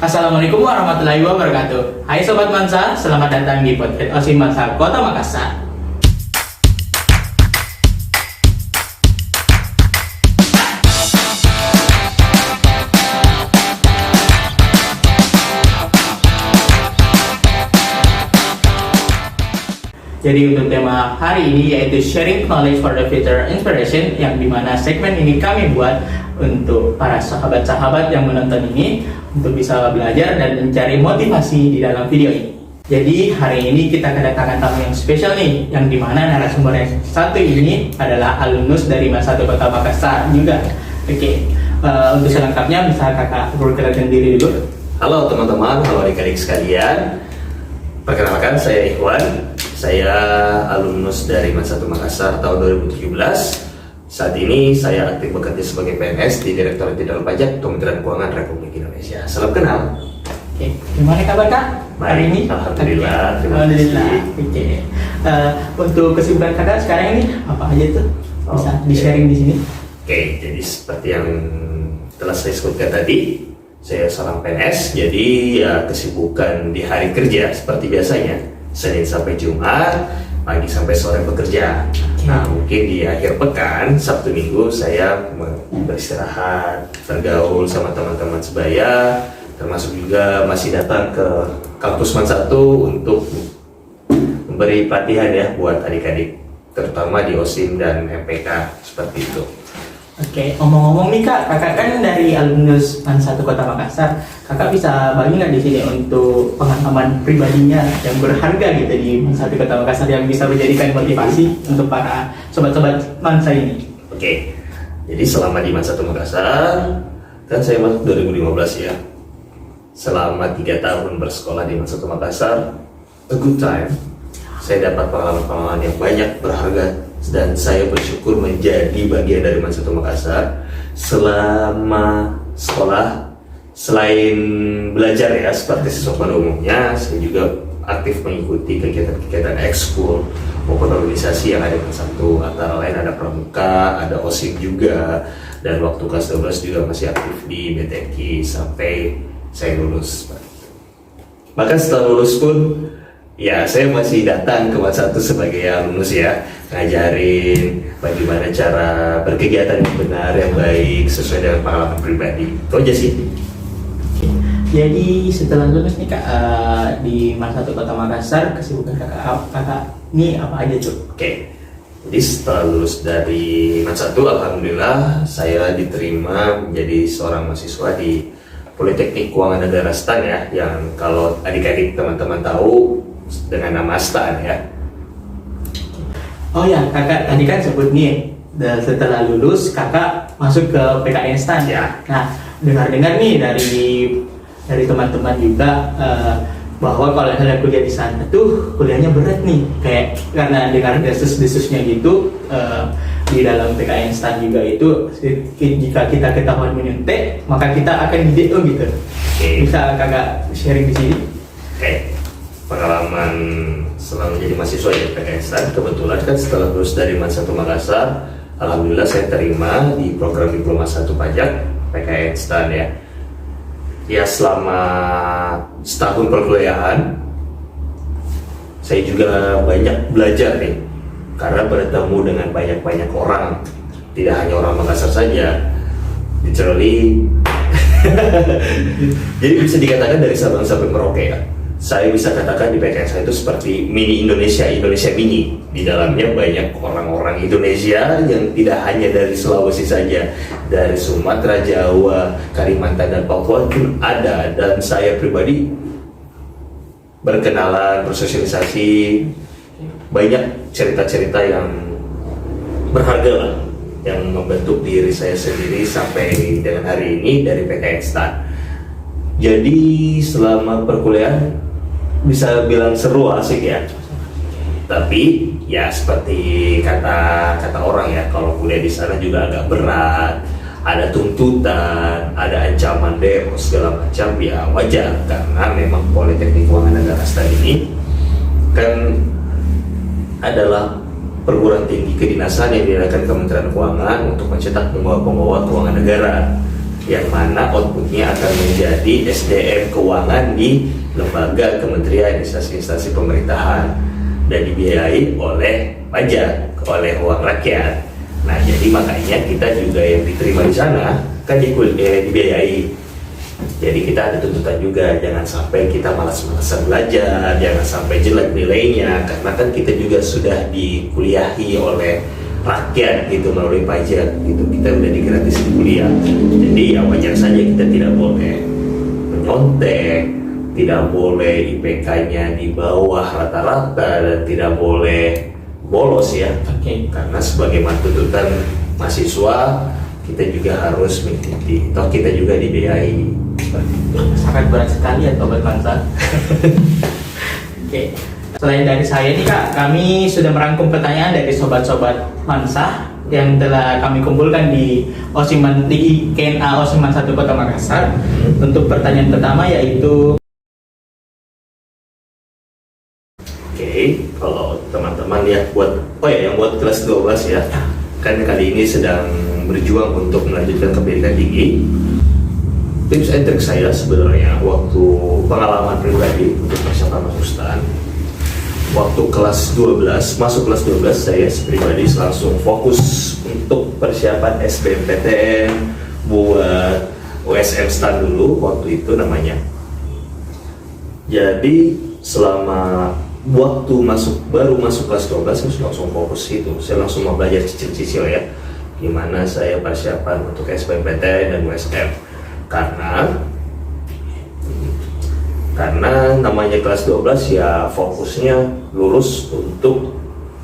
Assalamualaikum warahmatullahi wabarakatuh. Hai Sobat Mansa, selamat datang di podcast Osim Mansa Kota Makassar. Jadi untuk tema hari ini yaitu Sharing Knowledge for the Future Inspiration, yang dimana segmen ini kami buat untuk para sahabat-sahabat yang menonton ini untuk bisa belajar dan mencari motivasi di dalam video ini. Jadi hari ini kita kedatangan tamu yang spesial nih, yang dimana narasumber yang satu ini adalah alumnus dari Mas1 Kota Makassar juga. Oke, untuk selengkapnya bisa kakak perkenalkan diri dulu. Halo teman-teman, halo adik-adik sekalian. Perkenalkan, saya Ikhwan. Saya alumnus dari Mas1 Makassar tahun 2017. Saat ini saya aktif bekerja sebagai PNS di Direktorat Jenderal Pajak Kementerian Keuangan Republik Indonesia. Salam kenal. Oke, gimana kabar kak hari ini? Alhamdulillah. Alhamdulillah. Oke. Untuk kesibukan kakak sekarang ini apa aja tuh? Bisa di-sharing di sini? Oke, jadi seperti yang telah saya sebutkan tadi, saya seorang PNS. Jadi ya kesibukan di hari kerja seperti biasanya, Senin sampai Jumat, pagi sampai sore bekerja. Nah, mungkin di akhir pekan, Sabtu Minggu saya beristirahat, bergaul sama teman-teman sebaya, termasuk juga masih datang ke kampus Man1 untuk memberi pelatihan ya buat adik-adik, terutama di OSIM dan MPK seperti itu. Oke, ngomong-ngomong nih kak, kakak kan dari alumnus Man1 Kota Makassar. Kakak bisa bagi nggak di sini untuk pengalaman pribadinya yang berharga gitu di Man1 Kota Makassar yang bisa menjadikan motivasi untuk para sobat-sobat Mansa ini? Oke, jadi selama di Man1 Makassar, kan saya masuk 2015 ya. Selama 3 tahun bersekolah di Man1 Makassar, a good time. Saya dapat pengalaman-pengalaman yang banyak berharga, dan saya bersyukur menjadi bagian dari Man1 Makassar. Selama sekolah, selain belajar ya seperti siswa pada umumnya, saya juga aktif mengikuti kegiatan-kegiatan ekskul maupun organisasi yang ada di Man1. Antara lain ada pramuka, ada OSIM juga, dan waktu kelas 12 juga masih aktif di BTQ sampai saya lulus. Bahkan setelah lulus pun ya, saya masih datang ke Man1 sebagai alumnus ya, ngajarin bagaimana cara berkegiatan yang benar, yang baik, sesuai dengan pengalaman pribadi. Itu aja sih. Jadi setelah lulus nih kak, di Man1 Kota Makassar, kesibukan kakak ini apa aja tuh? Oke, jadi setelah lulus dari Man1, alhamdulillah saya diterima menjadi seorang mahasiswa di Politeknik Keuangan Negara STAN ya, yang kalau adik-adik teman-teman tahu dengan nama STAN ya. Oh ya, kakak tadi kan sebut nih, setelah lulus kakak masuk ke PKN STAN Ya. Nah, dengar-dengar nih dari teman-teman juga bahwa kalau misalnya kuliah di sana tuh kuliahnya berat nih, kayak karena dengar desus-desusnya gitu di dalam PKN STAN juga itu, jika kita ketahuan menyuntik maka kita akan di DO gitu. Bisa kakak sharing di sini? Oke. Pengalaman selama menjadi mahasiswa di PKN STAN, kebetulan kan setelah lulus dari Man1 Makassar, alhamdulillah saya terima di program Diploma 1 Pajak PKN STAN ya. Ya, selama setahun perkuliahan saya juga banyak belajar nih, karena bertemu dengan banyak orang, tidak hanya orang Makassar saja, literally. Jadi bisa dikatakan dari Sabang sampai Merauke ya. Saya bisa katakan di PKN saya itu seperti mini Indonesia mini. Di dalamnya banyak orang-orang Indonesia yang tidak hanya dari Sulawesi saja, dari Sumatera, Jawa, Kalimantan, dan Papua pun ada. Dan saya pribadi berkenalan, bersosialisasi, banyak cerita-cerita yang berharga lah, yang membentuk diri saya sendiri sampai dengan hari ini dari PKN STAN. Jadi selama perkuliahan bisa bilang seru, asik ya. Tapi ya seperti kata orang ya, kalau kuliah di sana juga agak berat, ada tuntutan, ada ancaman demo segala macam. Ya wajar, karena memang Politeknik Keuangan Negara STAN ini kan adalah perguruan tinggi kedinasan yang diadakan Kementerian Keuangan untuk mencetak pembawa-pembawa keuangan negara. yang mana outputnya akan menjadi SDM keuangan di lembaga, kementerian, instansi-instansi pemerintahan dan dibiayai oleh pajak, oleh uang rakyat. Nah, jadi makanya kita juga yang diterima di sana kan dibiayai. Jadi kita ada tuntutan juga, jangan sampai kita malas-malasan belajar, jangan sampai jelek nilainya, karena kan kita juga sudah dikuliahi oleh rakyat gitu melalui pajak gitu, kita udah digratis di kuliah. Jadi ya wajar saja kita tidak boleh menyontek, tidak boleh IPK-nya di bawah rata-rata, dan tidak boleh bolos ya. Karena sebagai tuntutan mahasiswa kita juga harus mengikuti, toh kita juga dibiayai. Sangat berat sekali ya Sobat Mansa. Oke. Selain dari saya nih Kak, kami sudah merangkum pertanyaan dari sobat-sobat Mansa yang telah kami kumpulkan di Osiman di KNA Osiman 1 Kota Makassar. Untuk pertanyaan pertama yaitu kalau teman-teman ya yang buat kelas 12 ya, kan kali ini sedang berjuang untuk melanjutkan ke pendidikan tinggi. Tips and trik saya sebenarnya waktu pengalaman pribadi untuk persiapan masuk STAN, waktu kelas 12, masuk kelas 12 saya pribadi langsung fokus untuk persiapan SBMPTN buat USM STAN dulu waktu itu namanya. Jadi selama waktu baru masuk kelas 12 saya langsung fokus itu, saya langsung mau belajar cicil-cicil ya, gimana saya persiapan untuk SBMPTN dan USM. Karena namanya kelas 12 ya fokusnya lulus untuk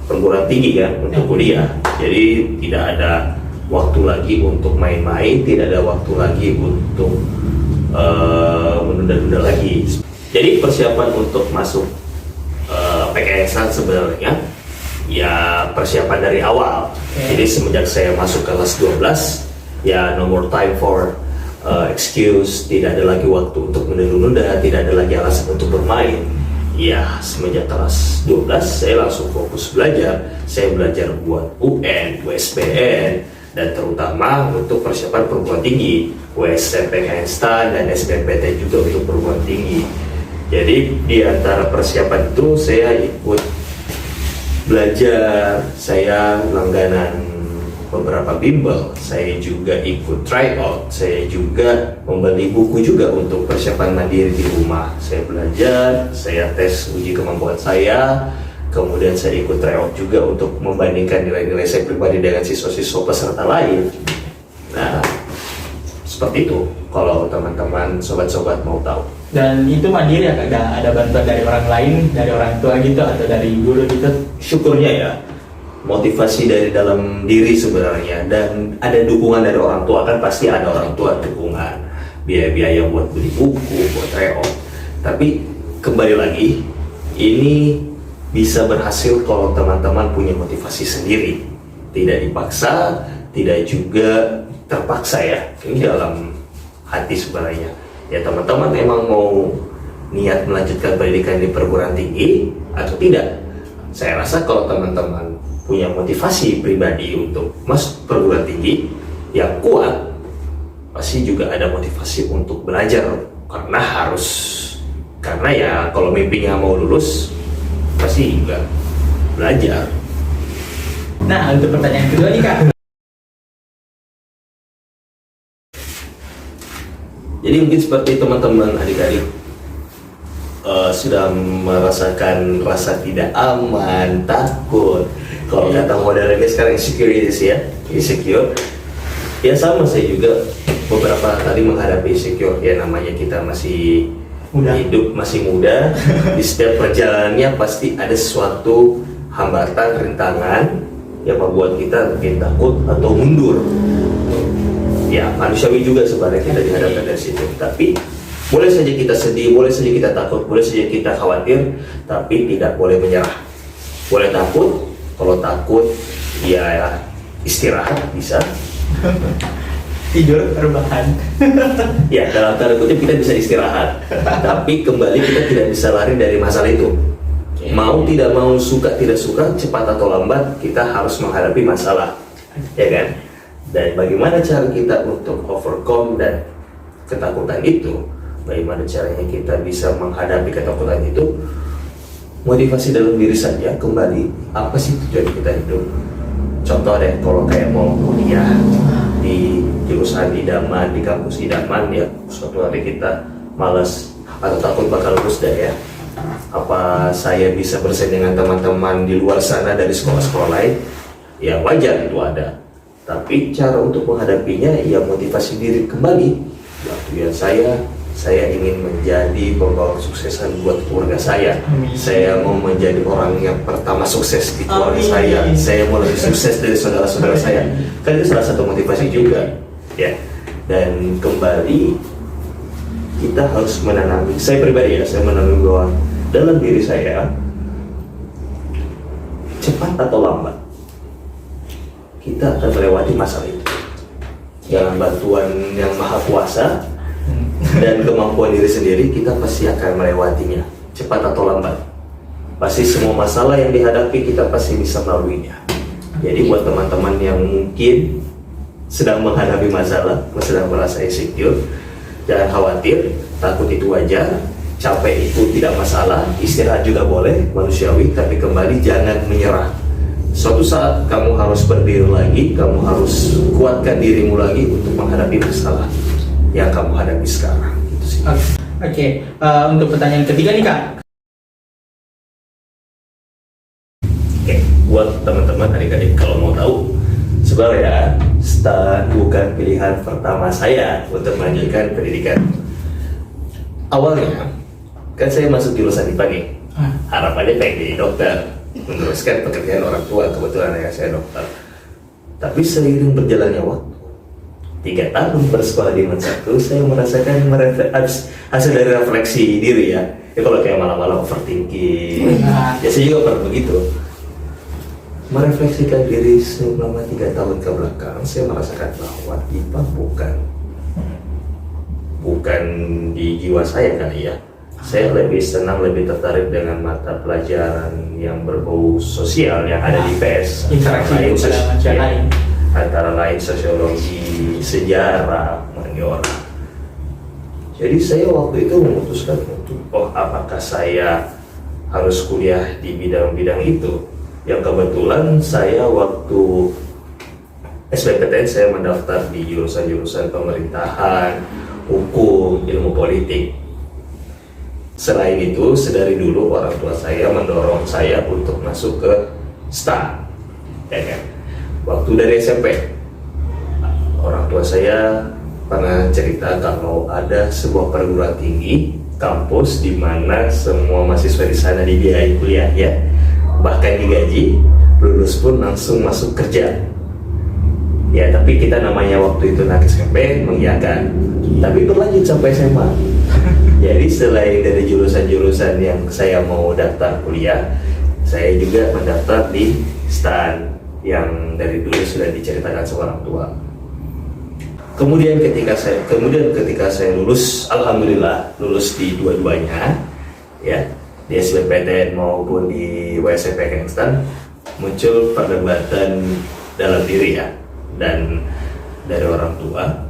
perguruan tinggi kan, untuk kuliah. Jadi tidak ada waktu lagi untuk main-main, tidak ada waktu lagi untuk menunda-nunda lagi. Jadi persiapan untuk masuk PKS sebenarnya ya persiapan dari awal. Jadi semenjak saya masuk kelas 12 ya no more time for excuse, tidak ada lagi waktu untuk menunda-nunda, tidak ada lagi alasan untuk bermain. Ya, semenjak kelas 12 saya langsung fokus belajar. Saya belajar buat UN, USBN, dan terutama untuk persiapan perguruan tinggi, USMPTN STAN dan SBMPTN juga untuk perguruan tinggi. Jadi di antara persiapan itu saya ikut belajar, saya langganan beberapa bimbel, saya juga ikut tryout, saya juga membeli buku juga untuk persiapan mandiri di rumah. Saya belajar, saya tes uji kemampuan saya, kemudian saya ikut tryout juga untuk membandingkan nilai-nilai saya pribadi dengan siswa-siswa peserta lain. Nah, seperti itu kalau teman-teman sobat-sobat mau tahu. Dan itu mandiri ya Kak, ada bantuan dari orang lain, dari orang tua gitu atau dari guru gitu? Syukurnya ya, motivasi dari dalam diri sebenarnya, dan ada dukungan dari orang tua, kan pasti ada orang tua dukungan biaya-biaya buat beli buku, buat tryout. Tapi kembali lagi, ini bisa berhasil kalau teman-teman punya motivasi sendiri, tidak dipaksa, tidak juga terpaksa ya. Ini dalam hati sebenarnya. Ya teman-teman emang mau niat melanjutkan pendidikan di perguruan tinggi atau tidak? Saya rasa kalau teman-teman punya motivasi pribadi untuk masuk perguruan tinggi yang kuat, pasti juga ada motivasi untuk belajar, karena ya kalau mimpinya mau lulus pasti juga belajar. Nah, untuk pertanyaan kedua nih Kak. Jadi mungkin seperti teman-teman adik-adik sudah merasakan rasa tidak aman, takut. Kalau kata modernnya sekarang insecure. Ya sama, saya juga beberapa kali menghadapi insecure. Ya namanya kita masih hidup, masih muda. Di setiap perjalanannya pasti ada sesuatu hambatan, rintangan yang membuat kita mungkin takut atau mundur. Ya manusiawi juga sebenarnya kita dihadapkan dari situ. Tapi boleh saja kita sedih, boleh saja kita takut, boleh saja kita khawatir, tapi tidak boleh menyerah. Boleh takut. Kalau takut, ya istirahat bisa. Tidur rebahan. Ya, dalam tanda kutip kita bisa istirahat. Tapi kembali kita tidak bisa lari dari masalah itu. Mau tidak mau, suka tidak suka, cepat atau lambat, kita harus menghadapi masalah. Ya kan? Dan bagaimana cara kita untuk overcome dan ketakutan itu, bagaimana caranya kita bisa menghadapi ketakutan itu, motivasi dalam diri saja kembali, apa sih tujuan kita hidup. Contoh deh, kalau kayak mau kuliah di jurusan idaman, di kampus idaman, ya suatu hari kita malas atau takut bakal lulus deh ya, apa saya bisa bersaing dengan teman-teman di luar sana dari sekolah-sekolah lain, ya wajar itu ada. Tapi cara untuk menghadapinya ya motivasi diri kembali. Ya, tujuan saya ingin menjadi pembawa kesuksesan buat keluarga saya. Amin. Saya mau menjadi orang yang pertama sukses di keluarga Amin. saya. Saya mau lebih sukses dari saudara-saudara saya. Kan itu salah satu motivasi juga, ya. Dan kembali kita harus menanami. Saya pribadi ya, saya menanami bahwa dalam diri saya, cepat atau lambat kita akan melewati masalah itu dengan bantuan yang maha kuasa dan kemampuan diri sendiri. Kita pasti akan melewatinya, cepat atau lambat. Pasti semua masalah yang dihadapi kita pasti bisa melaluinya. Jadi buat teman-teman yang mungkin sedang menghadapi masalah, sedang merasa insecure, jangan khawatir, takut itu wajar, capek itu tidak masalah, istirahat juga boleh, manusiawi, tapi kembali jangan menyerah. Suatu saat kamu harus berdiri lagi, kamu harus kuatkan dirimu lagi untuk menghadapi masalah yang kamu hadapi sekarang. Gitu sih. Oke, untuk pertanyaan ketiga nih Kak. Oke, buat teman-teman adik-adik kalau mau tahu, sebenarnya STAN bukan pilihan pertama saya untuk melanjutkan pendidikan. Awalnya, kan saya masuk jurusan IPA nih, harapannya pengen jadi dokter, meneruskan pekerjaan orang tua. Kebetulan ayah saya dokter. Tapi seiring berjalannya waktu, 3 tahun bersekolah di Unsur 1, saya merasakan hasil dari refleksi diri ya. Kalau kayak malam-malam overthinking, ya saya juga pernah begitu. Merefleksikan diri selama 3 tahun ke belakang, saya merasakan bahwa IPA bukan di jiwa saya kali ya. Saya lebih senang, lebih tertarik dengan mata pelajaran yang berbau sosial yang ada di IPS. Interaksi dengan manusia lain. Antara lain sosiologi, sejarah, humaniora. Jadi saya waktu itu memutuskan untuk, apakah saya harus kuliah di bidang-bidang itu? Yang kebetulan saya waktu SBMPTN saya mendaftar di jurusan-jurusan pemerintahan, hukum, ilmu politik. Selain itu, sedari dulu orang tua saya mendorong saya untuk masuk ke STAN, ya kan? Waktu dari SMP, orang tua saya pernah cerita kalau ada sebuah perguruan tinggi, kampus di mana semua mahasiswa di sana dibiayai kuliah ya, bahkan digaji, lulus pun langsung masuk kerja. Ya, tapi kita namanya waktu itu anak SMP mengiyakan, tapi berlanjut sampai SMA. Jadi selain dari jurusan-jurusan yang saya mau daftar kuliah, saya juga mendaftar di STAN yang dari dulu sudah diceritakan sama orang tua. Kemudian ketika saya lulus, alhamdulillah lulus di dua-duanya, ya, di SBMPTN maupun di WSPK Instan, muncul perdebatan dalam diri ya, dan dari orang tua.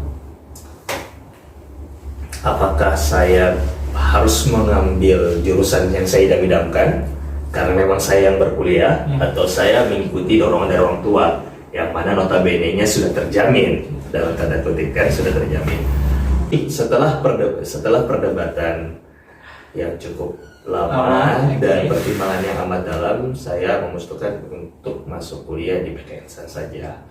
Apakah saya harus mengambil jurusan yang saya idam-idamkan karena memang saya yang berkuliah, atau saya mengikuti dorongan dari orang tua yang mana notabene-nya sudah terjamin, dalam tanda kutip kan sudah terjamin. Setelah perdebatan yang cukup lama dan pertimbangan yang amat dalam, saya memutuskan untuk masuk kuliah di PKN saja.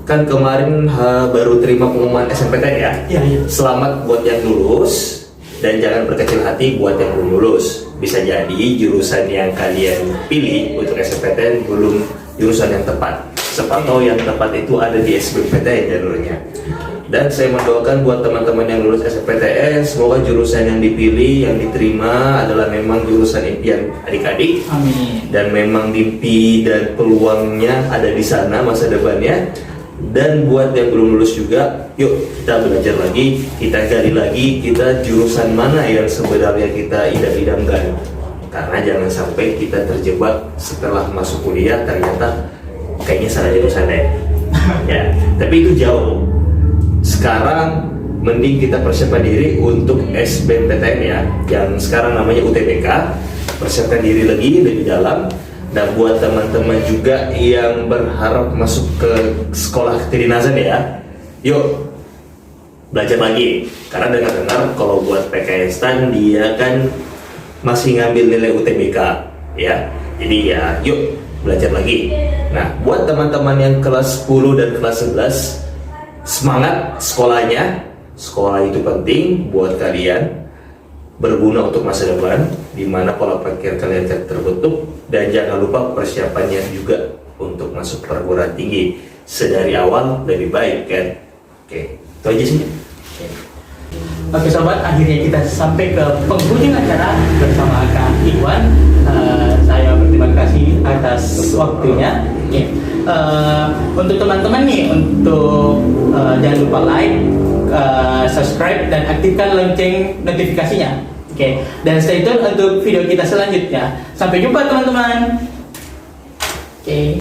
Kan kemarin baru terima pengumuman SNMPTN ya. Iya. Selamat buat yang lulus, dan jangan berkecil hati buat yang belum lulus. Bisa jadi jurusan yang kalian pilih untuk SNMPTN belum jurusan yang tepat. Siapa tahu yang tepat itu ada di SBMPTN jalurnya. Dan saya mendoakan buat teman-teman yang lulus SNMPTN, semoga jurusan yang dipilih, yang diterima adalah memang jurusan impian adik-adik. Amin. Dan memang mimpi dan peluangnya ada di sana masa depannya. Dan buat yang belum lulus juga, yuk kita belajar lagi, kita gali lagi, kita jurusan mana yang sebenarnya kita idam-idamkan. Karena jangan sampai kita terjebak setelah masuk kuliah ternyata kayaknya salah jurusan deh. Ya, tapi itu jauh. Sekarang mending kita persiapkan diri untuk SBMPTN ya, yang sekarang namanya UTBK. Persiapkan diri lagi lebih dalam. Dan buat teman-teman juga yang berharap masuk ke sekolah kedinasan ya, yuk belajar lagi. Karena dengar-dengar kalau buat PKS-an dia kan masih ngambil nilai UTBK ya. Jadi ya yuk belajar lagi. Nah, buat teman-teman yang kelas 10 dan kelas 11, semangat sekolahnya. Sekolah itu penting buat kalian, berguna untuk masa depan, di mana pola pikir kalian terbentuk. Dan jangan lupa persiapannya juga untuk masuk perguruan tinggi sedari awal lebih baik kan. Oke, itu aja sih. Oke sobat, akhirnya kita sampai ke penghujung acara bersama Kak Iwan. Saya berterima kasih atas waktunya. Oke. Untuk teman-teman nih, jangan lupa like, subscribe, dan aktifkan lonceng notifikasinya. Oke, dan stay tune untuk video kita selanjutnya. Sampai jumpa teman-teman. Oke.